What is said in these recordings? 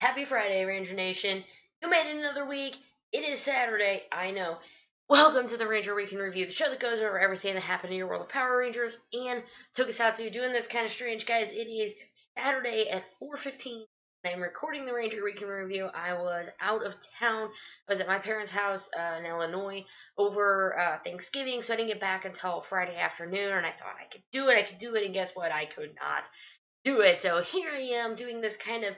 Happy Friday, Ranger Nation. You made it another week. It is Saturday, I know. Welcome to the Ranger Week in Review, the show that goes over everything that happened in your world of Power Rangers and Tokusatsu. Doing this kind of strange, guys. It is Saturday at 4:15. I'm recording the Ranger Week in Review. I was out of town. I was at my parents' house in Illinois over Thanksgiving, so I didn't get back until Friday afternoon, and I thought I could do it, and guess what? I could not do it. So here I am doing this kind of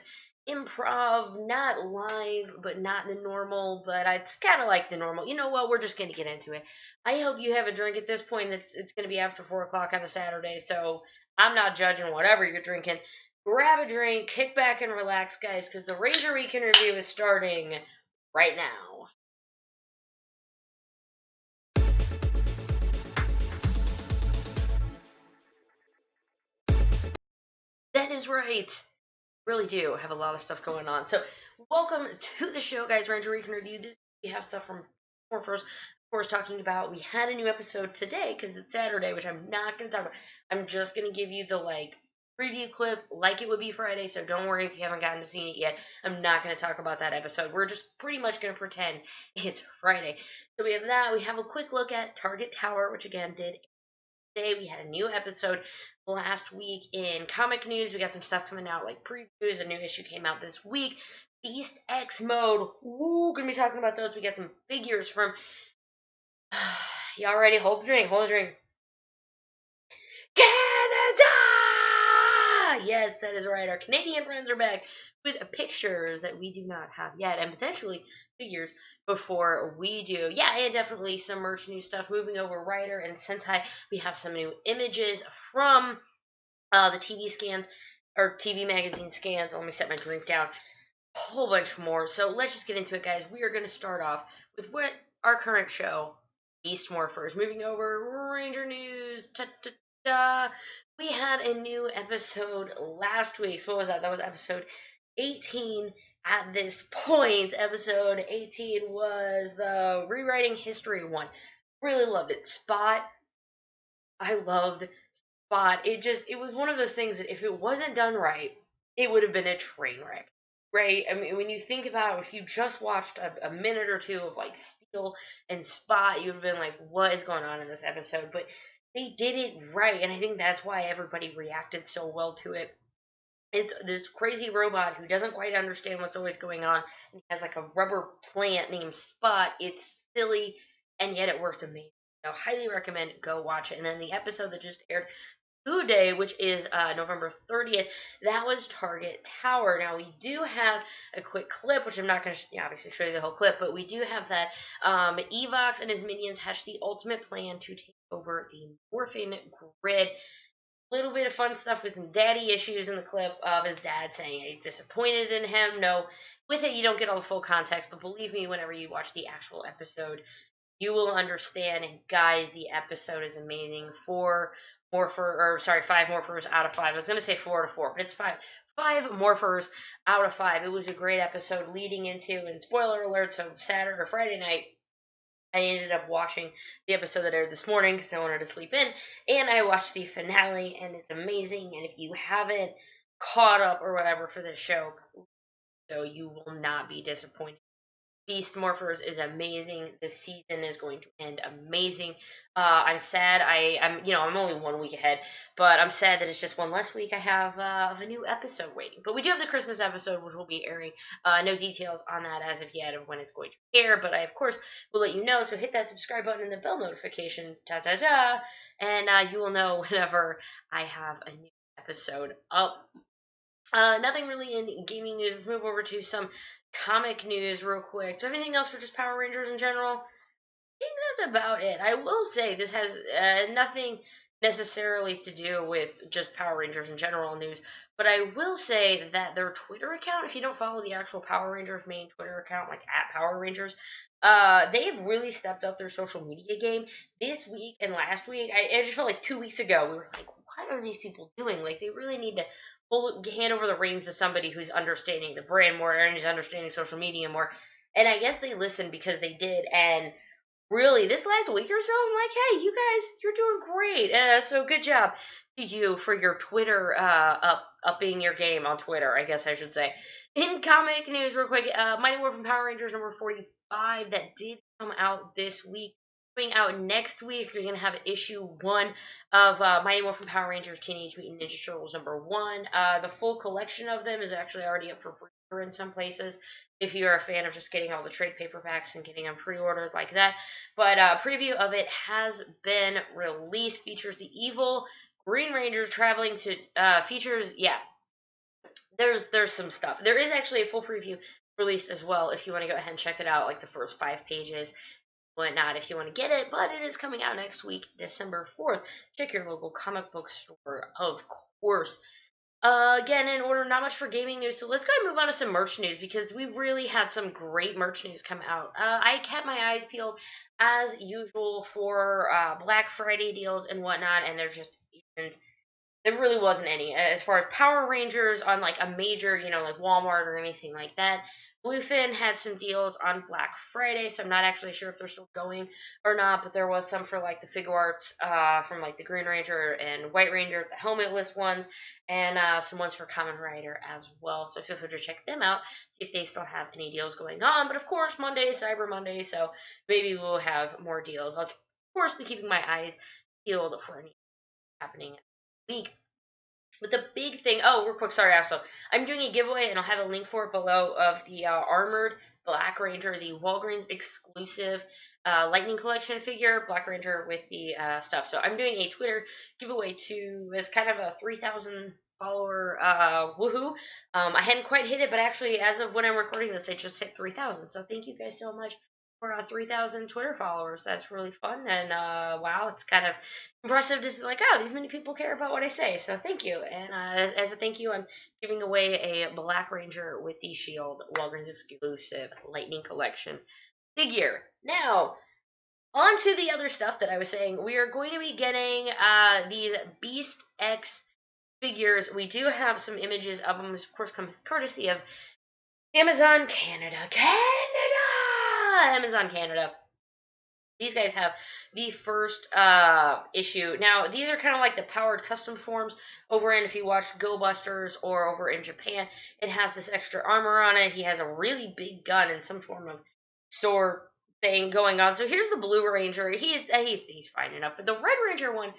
improv, not live, but not the normal, but it's kind of like the normal. You know what? We're just going to get into it. I hope you have a drink at this point. It's going to be after 4 o'clock on a Saturday, so I'm not judging whatever you're drinking. Grab a drink, kick back and relax, guys, because the Ranger Week in Review is starting right now. That is right. Really do have a lot of stuff going on. So, welcome to the show, guys. Ranger Week in Review. This we have stuff from Morphers, of course, talking about. We had a new episode today because it's Saturday, which I'm not going to talk about. I'm just going to give you the preview clip like it would be Friday. So don't worry if you haven't gotten to see it yet. I'm not going to talk about that episode. We're just pretty much going to pretend it's Friday. So we have that. We have a quick look at Target Tower, which again did today. We had a new episode last week in comic news. We got some stuff coming out like previews. A new issue came out this week. Beast X mode. Woo, gonna be talking about those. We got some figures from. Y'all ready? Hold the drink. Hold the drink. Canada! Yes, that is right. Our Canadian friends are back with pictures that we do not have yet, and potentially figures before we do. Yeah, and definitely some merch new stuff. Moving over Rwir and Sentai, we have some new images from the TV scans, or TV magazine scans. Let me set my drink down. A whole bunch more. So let's just get into it, guys. We are going to start off with what our current show, Beast Morphers. Moving over, Ranger News. Ta-ta-ta. We had a new episode last week. So what was that? That was episode 18 at this point. Episode 18 was the Rewriting History one. Really loved it. Spot. I loved Spot. It was one of those things that if it wasn't done right, it would have been a train wreck. Right? I mean, when you think about it, if you just watched a minute or two of Steel and Spot, you'd have been like, what is going on in this episode? But they did it right, and I think that's why everybody reacted so well to it. It's this crazy robot who doesn't quite understand what's always going on, and he has a rubber plant named Spot. It's silly, and yet it worked amazing. So highly recommend go watch it. And then the episode that just aired today, which is November 30th, that was Target Tower. Now, we do have a quick clip, which I'm not going to obviously show you the whole clip, but we do have that Evox and his minions hatch the ultimate plan to take over the Morphin Grid. A little bit of fun stuff with some daddy issues in the clip of his dad saying he's disappointed in him. No, with it, you don't get all the full context, but believe me, whenever you watch the actual episode, you will understand. And guys, the episode is amazing. 5 morphers out of 5. I was going to say 4 out of 4, but it's 5. 5 morphers out of 5. It was a great episode leading into, and spoiler alert, so Saturday or Friday night, I ended up watching the episode that aired this morning because I wanted to sleep in, and I watched the finale, and it's amazing. And if you haven't caught up or whatever for this show, so you will not be disappointed. Beast Morphers is amazing. This season is going to end amazing. I'm sad. I'm only 1 week ahead, but I'm sad that it's just one less week I have of a new episode waiting. But we do have the Christmas episode, which will be airing. No details on that as of yet of when it's going to air, but I, of course, will let you know. So hit that subscribe button and the bell notification, and you will know whenever I have a new episode up. Nothing really in gaming news. Let's move over to some comic news real quick. Do you have anything else for just Power Rangers in general? I think that's about it. I will say this has nothing necessarily to do with just Power Rangers in general news, but I will say that their Twitter account, if you don't follow the actual Power Rangers main Twitter account, at Power Rangers, they've really stepped up their social media game this week and last week. I just felt like 2 weeks ago we were like, what are these people doing? They really need to hand over the reins to somebody who's understanding the brand more and is understanding social media more. And I guess they listened because they did. And really, this last week or so, I'm like, hey, you guys, you're doing great. So good job to you for your Twitter upping your game on Twitter, I guess I should say. In comic news, real quick, Mighty Morphin Power Rangers number 45 that did come out this week. Coming out next week, you're going to have issue 1 of Mighty Morphin Power Rangers Teenage Mutant Ninja Turtles number 1. The full collection of them is actually already up for pre-order in some places, if you're a fan of just getting all the trade paperbacks and getting them pre-ordered like that. But a preview of it has been released. Features the evil Green Ranger traveling to features, yeah, there's some stuff. There is actually a full preview released as well if you want to go ahead and check it out, like the first 5 pages, whatnot, if you want to get it. But it is coming out next week, December 4th. Check your local comic book store, of course. Again, in order, not much for gaming news, so let's go ahead and move on to some merch news, because we really had some great merch news come out. I kept my eyes peeled, as usual, for Black Friday deals and whatnot, and there really wasn't any. As far as Power Rangers on like a major, like Walmart or anything like that. Bluefin had some deals on Black Friday, so I'm not actually sure if they're still going or not, but there was some for like the Figuarts from like the Green Ranger and White Ranger, the helmetless ones, and some ones for Kamen Rider as well. So feel free to check them out, see if they still have any deals going on. But of course, Monday is Cyber Monday, so maybe we'll have more deals. I'll of course be keeping my eyes peeled for any happening week. But the big thing, oh, real quick, sorry, also, I'm doing a giveaway, and I'll have a link for it below, of the Armored Black Ranger, the Walgreens exclusive Lightning Collection figure, Black Ranger with the stuff. So I'm doing a Twitter giveaway as kind of a 3,000 follower woohoo. I hadn't quite hit it, but actually, as of when I'm recording this, I just hit 3,000. So thank you guys so much for 3,000 Twitter followers. That's really fun, and wow, it's kind of impressive to see, like, oh, these many people care about what I say. So thank you, and as a thank you, I'm giving away a Black Ranger with the Shield Walgreens exclusive Lightning Collection figure. Now, on to the other stuff that I was saying. We are going to be getting these Beast X figures. We do have some images of them, of course, come courtesy of Amazon Canada. Amazon Canada. These guys have the first issue. Now, these are kind of like the powered custom forms over in, if you watch Go Busters or over in Japan, it has this extra armor on it. He has a really big gun and some form of sword thing going on. So here's the Blue Ranger. He's fine enough. But the Red Ranger one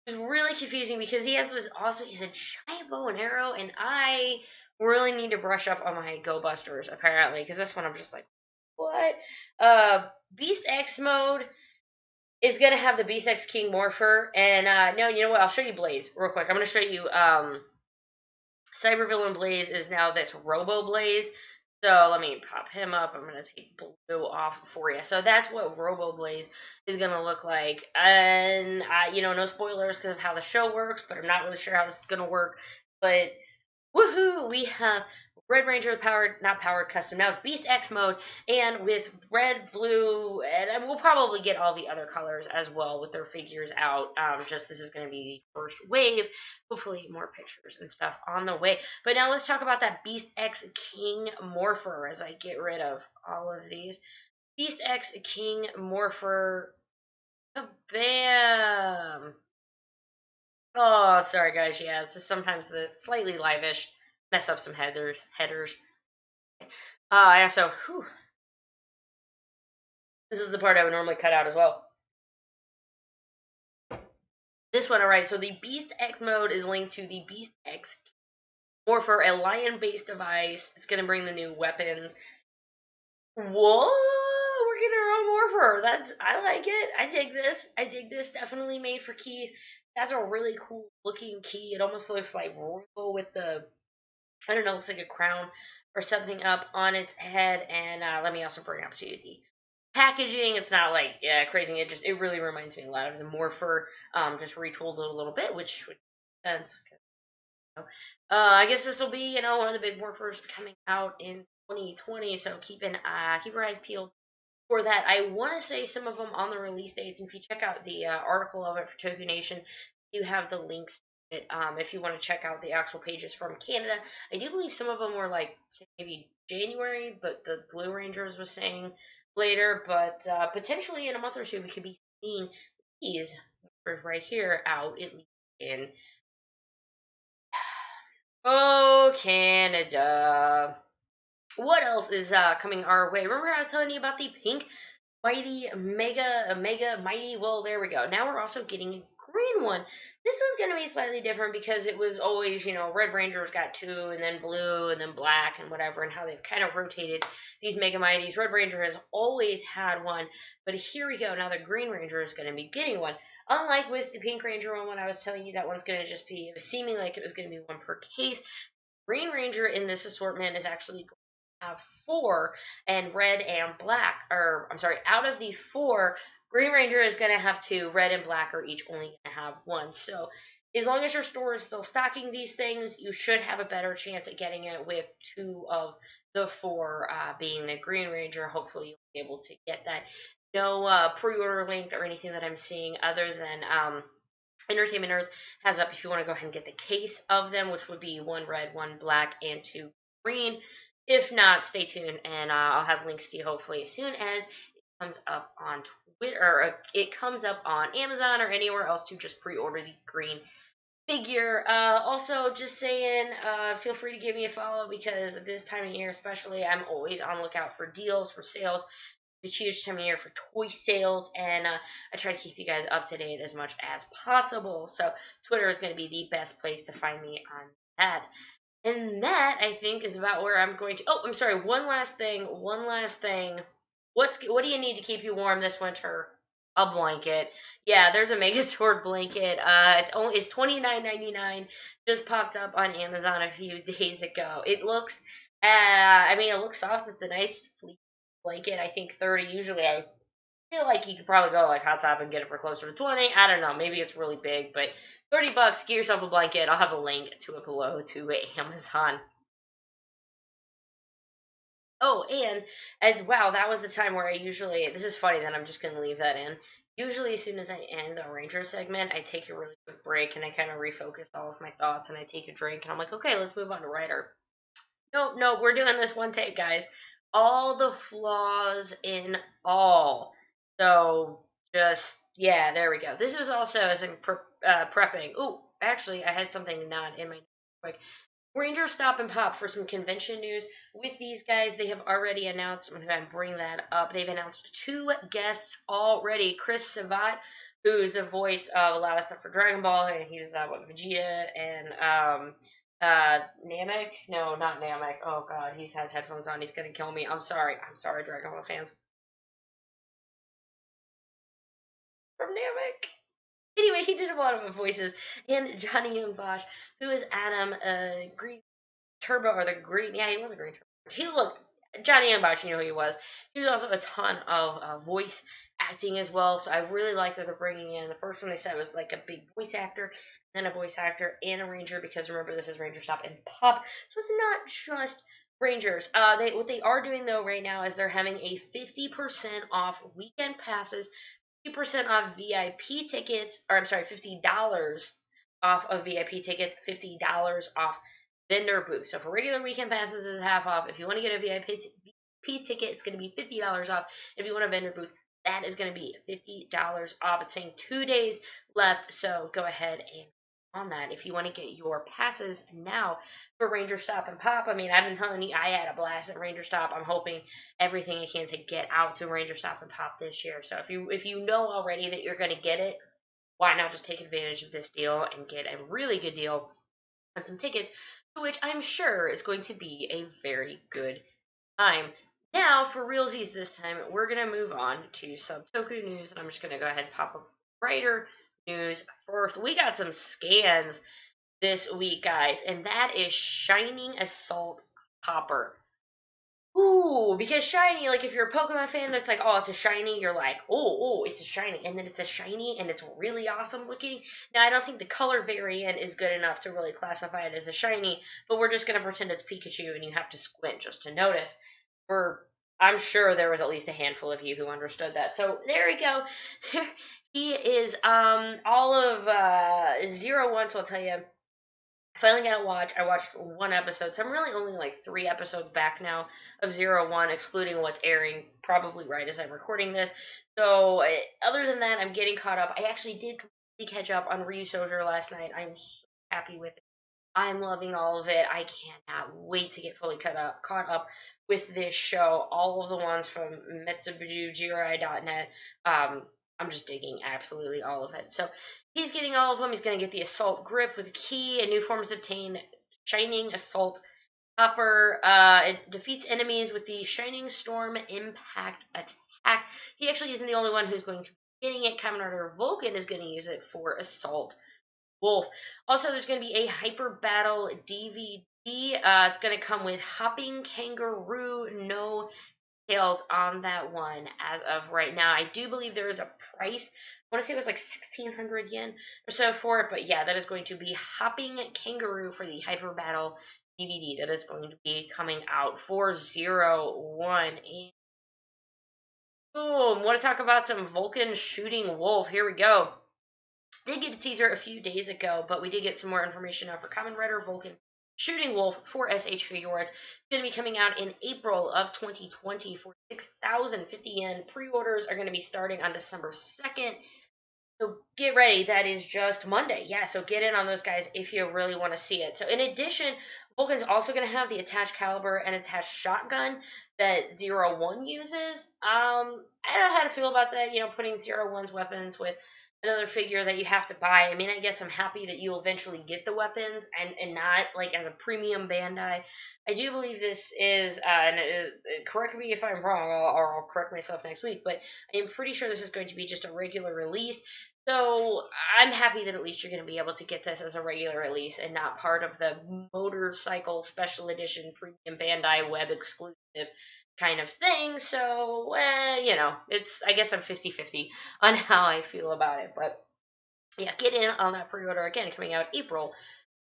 is really confusing because he has this awesome, he's a giant bow and arrow, and I really need to brush up on my Go Busters, apparently, because this one I'm just like, what? Beast X mode is going to have the Beast X King Morpher. And, no, you know what? I'll show you Blaze real quick. I'm going to show you, Cybervillain Blaze is now this Robo Blaze. So let me pop him up. I'm going to take Blue off for you. So that's what Robo Blaze is going to look like. And, no spoilers because of how the show works, but I'm not really sure how this is going to work. But, woohoo, we have Red Ranger not powered custom. Now it's Beast X mode, and with red, blue, and we'll probably get all the other colors as well with their figures out. Just this is going to be the first wave. Hopefully more pictures and stuff on the way. But now let's talk about that Beast X King Morpher as I get rid of all of these. Beast X King Morpher. Bam! Oh, sorry guys. Yeah, it's just sometimes the slightly live-ish mess up some headers. I also, this is the part I would normally cut out as well. This one, alright, so the Beast X mode is linked to the Beast X Morpher, a lion-based device. It's going to bring the new weapons. Whoa, we're getting our own Morpher. I like it. I dig this. Definitely made for keys. That's a really cool looking key. It almost looks like Royal with the, I don't know, looks like a crown or something up on its head. And let me also bring up to you the packaging. It's not like crazy. It really reminds me a lot of the Morpher, just retooled it a little bit, which would make sense. I guess this will be one of the big Morphers coming out in 2020. So keep your eyes peeled for that. I want to say some of them on the release dates. And if you check out the article of it for Tokyo Nation, you have the links. If you want to check out the actual pages from Canada, I do believe some of them were like maybe January, but the Blue Rangers was saying later. But potentially in a month or two, we could be seeing these right here out at least in Oh, Canada. What else is coming our way? Remember I was telling you about the pink mega mighty. Well, there we go. Now we're also getting a green one. This one's gonna be slightly different because it was always, Red Ranger's got two, and then blue, and then black, and whatever, and how they've kind of rotated these mega mighties. Red Ranger has always had one, but here we go. Now the Green Ranger is gonna be getting one. Unlike with the Pink Ranger one, when I was telling you that one's gonna just be, it was seeming like it was gonna be one per case. Green Ranger in this assortment is actually going to have four, and red and black, or I'm sorry, out of the four, Green Ranger is going to have two, red and black are each only going to have one. So as long as your store is still stocking these things, you should have a better chance at getting it with two of the four being the Green Ranger. Hopefully you'll be able to get that. No pre-order link or anything that I'm seeing other than Entertainment Earth has up if you want to go ahead and get the case of them, which would be one red, one black, and two green. If not, stay tuned, and I'll have links to you hopefully as soon as it comes up on Twitter, or it comes up on Amazon or anywhere else to just pre-order the green figure. Also, just saying, feel free to give me a follow because this time of year, especially, I'm always on the lookout for deals, for sales. It's a huge time of year for toy sales, and I try to keep you guys up to date as much as possible. So Twitter is going to be the best place to find me on that. And that, I think, is about where I'm going to. Oh, I'm sorry. One last thing. One last thing. What do you need to keep you warm this winter? A blanket. Yeah, there's a Megazord blanket. It's $29.99. Just popped up on Amazon a few days ago. It looks. It looks soft. It's a nice fleece blanket. I think 30. Usually, I feel like you could probably go like Hot Top and get it for closer to 20. I don't know. Maybe it's really big, but $30. Get yourself a blanket. I'll have a link to it below to Amazon. Oh, and as wow, that was the time where I usually. This is funny that I'm just gonna leave that in. Usually, as soon as I end the Ranger segment, I take a really quick break and I kind of refocus all of my thoughts and I take a drink and I'm like, okay, let's move on to Rider. No, no, we're doing this one take, guys. All the flaws in all. So just yeah, there we go. This was also as I'm prepping. Oh, actually, I had something not in my quick. Ranger Stop and Pop for some convention news. With these guys, they have already announced, I'm going to bring that up, they've announced two guests already. Chris Savat, who's the voice of a lot of stuff for Dragon Ball, and he was Vegeta and Namek? No, not Namek. Oh god, he has headphones on, he's going to kill me. I'm sorry, Dragon Ball fans. From Namek. Anyway, he did a lot of the voices. And Johnny Young Bosch, who is Adam Green Turbo, or the Green, yeah, he was a Green Turbo. He looked, Johnny Young Bosch, you know who he was. He was also a ton of voice acting as well, so I really like that they're bringing in, the first one they said was like a big voice actor, then a voice actor and a ranger, because remember this is Ranger Stop and Pop, so it's not just Rangers. What they are doing though right now is they're having a 50% off weekend passes, 50% off VIP tickets, or I'm sorry, $50 off of VIP tickets, $50 off vendor booth. So for regular weekend passes, is half off. If you want to get a VIP ticket, it's going to be $50 off. If you want a vendor booth, that is going to be $50 off. It's saying 2 days left, so go ahead and on that if you want to get your passes now for Ranger Stop and Pop. I mean, I've been telling you I had a blast at Ranger Stop. I'm hoping everything I can to get out to Ranger Stop and Pop this year. So if you know already that you're going to get it, why not just take advantage of this deal and get a really good deal on some tickets, to which I'm sure is going to be a very good time. Now, for realsies this time, we're going to move on to some Toku news, and I'm just going to go ahead and pop up Writer news first. We got some scans this week, guys, and that is Shining Assault Popper. Ooh, because shiny, like if you're a Pokemon fan, it's like, oh, it's a shiny. You're like, oh, it's a shiny, and then it's a shiny, and it's really awesome looking. Now, I don't think the color variant is good enough to really classify it as a shiny, but we're just gonna pretend it's Pikachu, and you have to squint just to notice. I'm sure there was at least a handful of you who understood that. So there we go. He is all of 01. So I'll tell you. Finally got to watch. I watched one episode, so I'm really only like 3 episodes back now of 01, excluding what's airing probably right as I'm recording this. So other than that, I'm getting caught up. I actually did completely catch up on RyuSoulger last night. I'm so happy with it. I'm loving all of it. I cannot wait to get fully caught up with this show. All of the ones from MetsubujiRai.net. I'm just digging absolutely all of it. So he's getting all of them. He's going to get the Assault Grip with a key. A new form is obtained. Shining Assault Copper. It defeats enemies with the Shining Storm Impact attack. He actually isn't the only one who's going to be getting it. Kamen Rider Vulcan is going to use it for Assault Wolf. Also, there's going to be a Hyper Battle DVD. It's going to come with Hopping Kangaroo. No details on that one as of right now. I do believe there is a price. I want to say it was like 1,600 yen or so for it. But yeah, that is going to be Hopping Kangaroo for the Hyper Battle DVD. That is going to be coming out for 01. And boom, want to talk about some Vulcan shooting wolf. Here we go. Did get a teaser a few days ago, but we did get some more information out for Kamen Rider Vulcan Shooting Wolf for S.H.Figuarts. It's going to be coming out in April of 2020 for 6,050 yen. Pre-orders are going to be starting on December 2nd. So get ready. That is just Monday. Yeah, so get in on those guys if you really want to see it. So in addition, Vulcan's also going to have the attached caliber and attached shotgun that 01 uses. I don't know how to feel about that, putting 01's weapons with another figure that you have to buy. I mean, I guess I'm happy that you'll eventually get the weapons and not like as a premium Bandai. I do believe this is, correct me if I'm wrong, or I'll correct myself next week, but I am pretty sure this is going to be just a regular release. So I'm happy that at least you're going to be able to get this as a regular release and not part of the motorcycle special edition premium Bandai web exclusive kind of thing. So, I guess I'm 50-50 on how I feel about it. But yeah, get in on that pre-order again, coming out April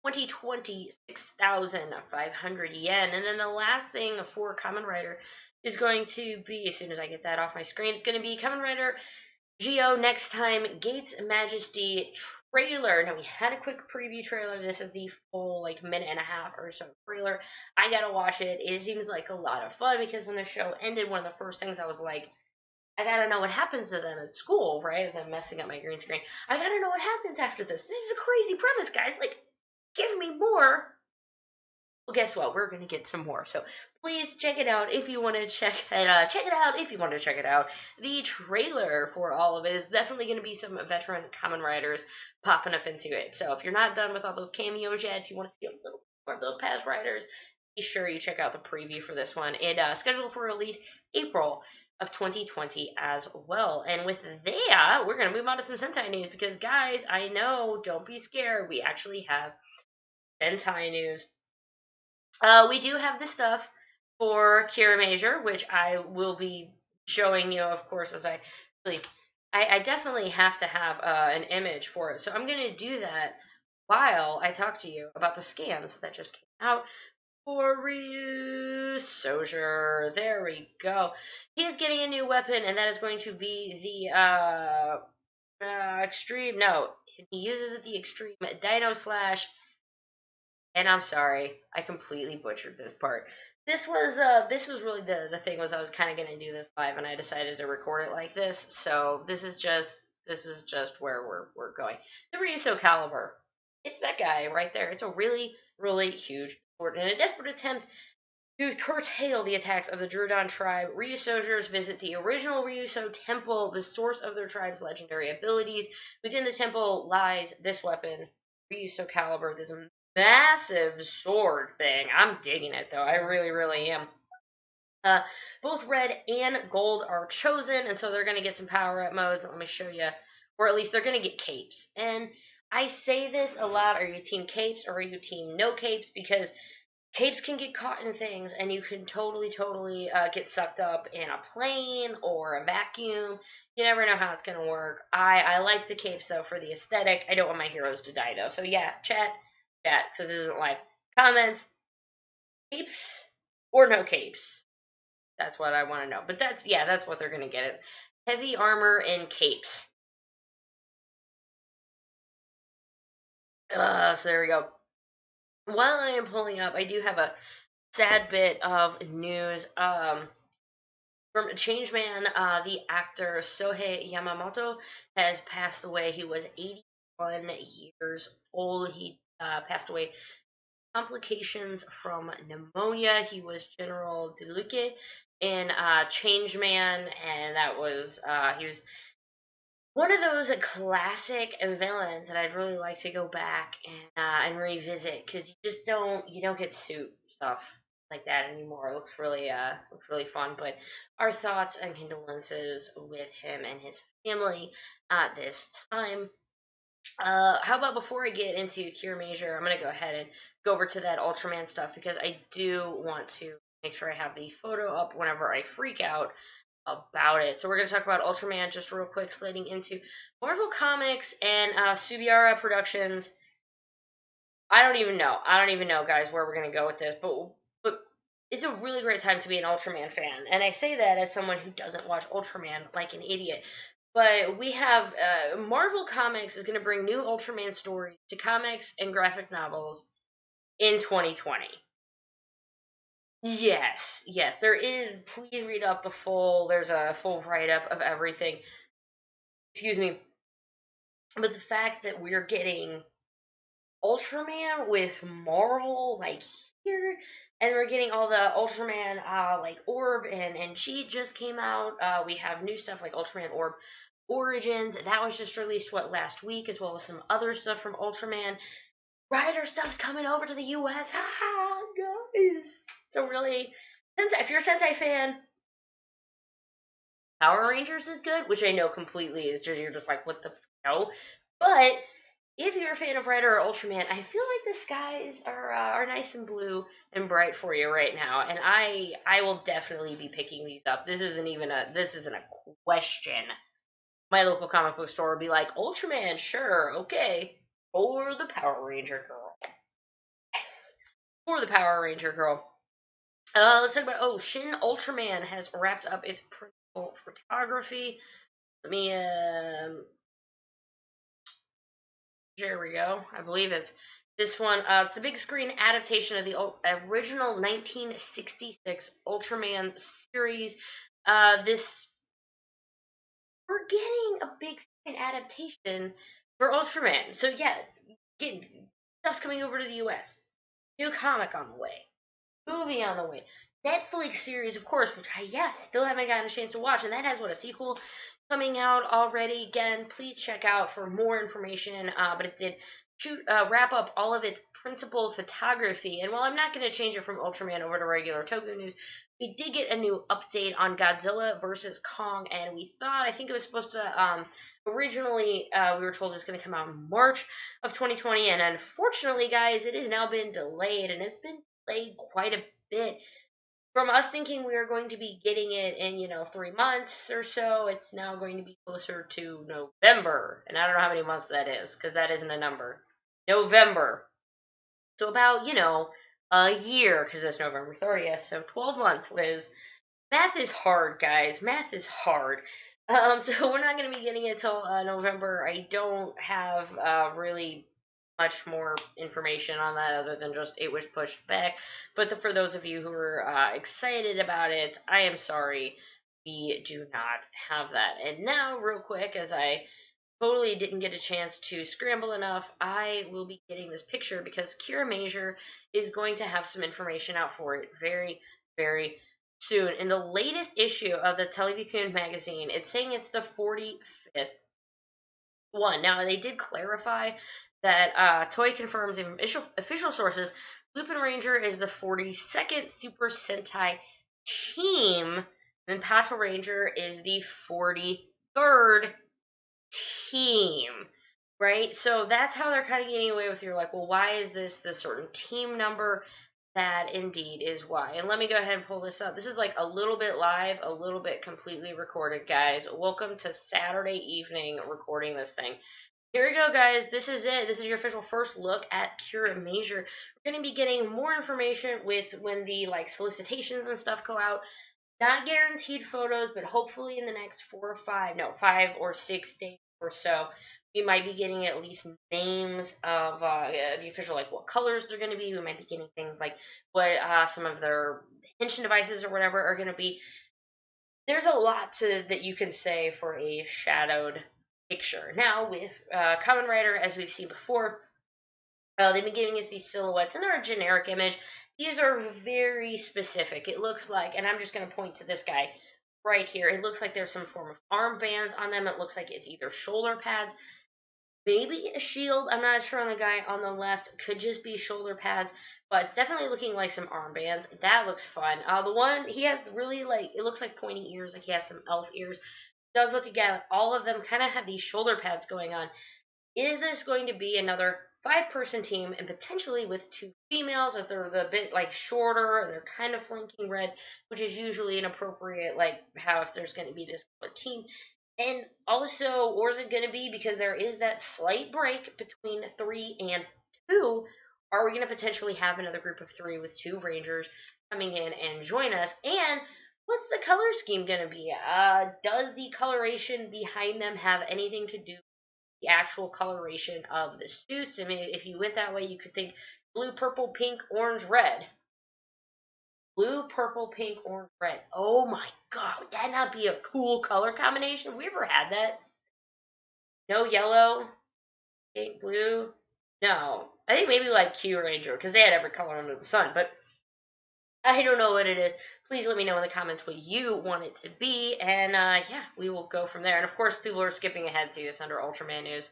2020, 6,500 yen. And then the last thing for Kamen Rider is going to be, as soon as I get that off my screen, it's going to be Kamen Rider Geo Next Time Gates Majesty trailer. Now, we had a quick preview trailer. This is the full, minute and a half or so trailer. I gotta watch it. It seems like a lot of fun because when the show ended, one of the first things I was like, I gotta know what happens to them at school, right? As I'm messing up my green screen. I gotta know what happens after this. This is a crazy premise, guys. Give me more. Well, guess what? We're gonna get some more. So please check it out if you want to check it out. Check it out if you want to check it out. The trailer for all of it is definitely gonna be some veteran Kamen Riders popping up into it. So if you're not done with all those cameos yet, if you want to see a little more of those past riders, be sure you check out the preview for this one. It's scheduled for release April of 2020 as well. And with that, we're gonna move on to some Sentai news because, guys, I know, don't be scared. We actually have Sentai news. We do have the stuff for Kirameiger, which I will be showing you, of course, as I definitely have to have an image for it. So I'm going to do that while I talk to you about the scans that just came out for RyuSoulger. There we go. He is getting a new weapon, and that is going to be the extreme. No, he uses it the extreme Dino Slash. And I'm sorry, I completely butchered this part. This was really the thing was I was kind of gonna do this live, and I decided to record it like this. So this is just where we're going. The RyuSoul caliber. It's that guy right there. It's a really huge sword. In a desperate attempt to curtail the attacks of the Drudan tribe, RyuSoulgers visit the original RyuSoul temple, the source of their tribe's legendary abilities. Within the temple lies this weapon, RyuSoul caliber. This massive sword thing. I'm digging it though. I really am. Both red and gold are chosen, and so they're going to get some power up modes. Let me show you, or at least they're going to get capes. And I say this a lot: are you team capes or are you team no capes? Because capes can get caught in things, and you can totally get sucked up in a plane or a vacuum. You never know how it's going to work. I like the capes though for the aesthetic. I don't want my heroes to die though. So yeah, chat, because this isn't live. Comments, capes or no capes? That's what I want to know. But that's what they're gonna get. It's heavy armor and capes. So there we go. While I am pulling up, I do have a sad bit of news. From Changeman, the actor Sohei Yamamoto has passed away. He was 81 years old. He passed away complications from pneumonia. He was General DeLuque in Changeman, and that was he was one of those classic villains that I'd really like to go back and revisit, because you don't get suit stuff like that anymore. It looks really fun. But our thoughts and condolences with him and his family at this time. How about before I get into Kirameiger, I'm gonna go ahead and go over to that Ultraman stuff, because I do want to make sure I have the photo up whenever I freak out about it. So we're going to talk about Ultraman just real quick, sliding into Marvel Comics and Subiara Productions. I don't even know, guys, where we're going to go with this, but it's a really great time to be an Ultraman fan, and I say that as someone who doesn't watch Ultraman like an idiot. But we have Marvel Comics is going to bring new Ultraman stories to comics and graphic novels in 2020. Yes, yes, there is. Please read up the full. There's a full write up of everything. Excuse me. But the fact that we're getting Ultraman with Marvel like here, and we're getting all the Ultraman like Orb and G just came out. We have new stuff like Ultraman Orb Origins. That was just released last week, as well as some other stuff from Ultraman. Rider stuff's coming over to the US. Ah, guys. So really, if you're a Sentai fan, Power Rangers is good, which I know completely is just, you're just like, what the no. But if you're a fan of Rider or Ultraman, I feel like the skies are nice and blue and bright for you right now, and I will definitely be picking these up. This isn't a question. My local comic book store will be like, Ultraman, sure, okay, or the Power Ranger girl. Yes, for the Power Ranger girl. Let's talk about, Shin Ultraman has wrapped up its principal photography. Let me, there we go. I believe it's this one. It's the big screen adaptation of the original 1966 Ultraman series. This We're getting a big screen adaptation for Ultraman. So yeah, stuff's coming over to the US. New comic on the way. Movie on the way. Netflix series, of course, which I still haven't gotten a chance to watch, and that has a sequel coming out already. Again, please check out for more information. But it did wrap up all of its principal photography, and while I'm not going to change it from Ultraman over to regular Toku News, we did get a new update on Godzilla versus Kong, and I think it was supposed to originally we were told it was going to come out in March of 2020, and unfortunately, guys, it has now been delayed, and it's been delayed quite a bit. From us thinking we were going to be getting it in, 3 months or so, it's now going to be closer to November. And I don't know how many months that is, because that isn't a number. November. So about, a year, because it's November 30th. So 12 months, Liz. Math is hard, guys. Math is hard. So we're not going to be getting it till November. I don't have really much more information on that other than just it was pushed back. But for those of you who are excited about it, I am sorry we do not have that. And now, real quick, as I totally didn't get a chance to scramble enough, I will be getting this picture because Kirameiger is going to have some information out for it very, very soon. In the latest issue of the Television magazine, it's saying it's the 45th one. Now, they did clarify that Toei confirmed in official sources, Lupin Ranger is the 42nd Super Sentai team, and Patrol Ranger is the 43rd team, right? So that's how they're kind of getting away with, you're like, well, why is this certain team number? That indeed is why. And let me go ahead and pull this up. This is like a little bit live, a little bit completely recorded, guys. Welcome to Saturday evening recording this thing. Here we go, guys. This is it. This is your official first look at Kirameiger. We're going to be getting more information with when the solicitations and stuff go out. Not guaranteed photos, but hopefully in the next 5 or 6 days or so, we might be getting at least names of the official, what colors they're going to be. We might be getting things like what some of their henshin devices or whatever are going to be. There's a lot that you can say for a shadowed picture. Now, with Kamen Rider, as we've seen before, They've been giving us these silhouettes, and they're a generic image. These are very specific. It looks like, and I'm just going to point to this guy right here. It looks like there's some form of armbands on them. It looks like it's either shoulder pads, maybe a shield. I'm not sure on the guy on the left. Could just be shoulder pads, but it's definitely looking like some armbands. That looks fun. The one, he has really, like, it looks like pointy ears, like he has some elf ears. Does look, again, all of them kind of have these shoulder pads going on. Is this going to be another 5-person team, and potentially with 2 females, as they're a bit like shorter and they're kind of flanking red, which is usually inappropriate, like how if there's going to be this color team. And also, or is it going to be, because there is that slight break between 3 and 2, are we going to potentially have another group of 3 with 2 rangers coming in and join us? And what's the color scheme going to be? Does the coloration behind them have anything to do the actual coloration of the suits? I mean, if you went that way, you could think blue, purple, pink, orange, red. Blue, purple, pink, orange, red. Oh my god, would that not be a cool color combination? Have we ever had that? No yellow, pink, blue? No. I think maybe like Kyuranger, because they had every color under the sun, but I don't know what it is. Please let me know in the comments what you want it to be, and yeah, we will go from there. And of course, people are skipping ahead, see this under Ultraman news.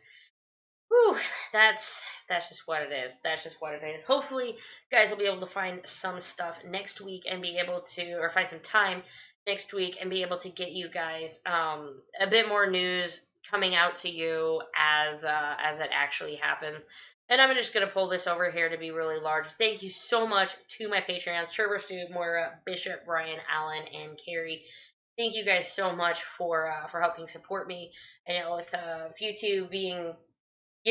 Whew, that's just what it is. That's just what it is. Hopefully, you guys will be able to find some stuff next week and be able to, or find some time next week and be able to get you guys a bit more news coming out to you as it actually happens. And I'm just gonna pull this over here to be really large. Thank you so much to my Patreons, Trevor, Stu, Moira, Bishop, Brian, Allen, and Carrie. Thank you guys so much for helping support me. And with YouTube being,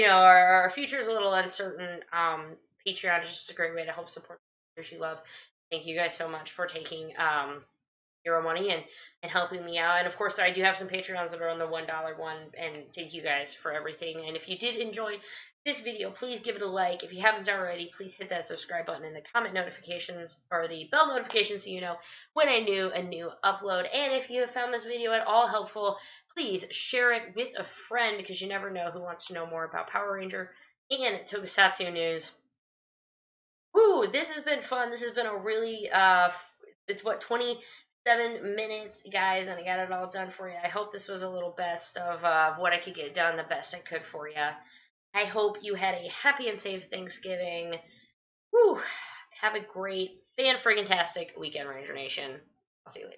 our future is a little uncertain. Patreon is just a great way to help support the creators you love. Thank you guys so much for taking your own money and helping me out. And of course, I do have some Patreons that are on the $1 one, and thank you guys for everything. And if you did enjoy this video, please give it a like. If you haven't already, please hit that subscribe button and the comment notifications, or the bell notification, so you know when I do a new upload. And if you have found this video at all helpful, please share it with a friend, because you never know who wants to know more about Power Ranger and Tokusatsu news. Woo, this has been fun. This has been a really, it's what, 27 minutes, guys, and I got it all done for you. I hope this was a little best of what I could get done, the best I could for you. I hope you had a happy and safe Thanksgiving. Woo, have a great, fan-friggin-tastic weekend, Ranger Nation. I'll see you later.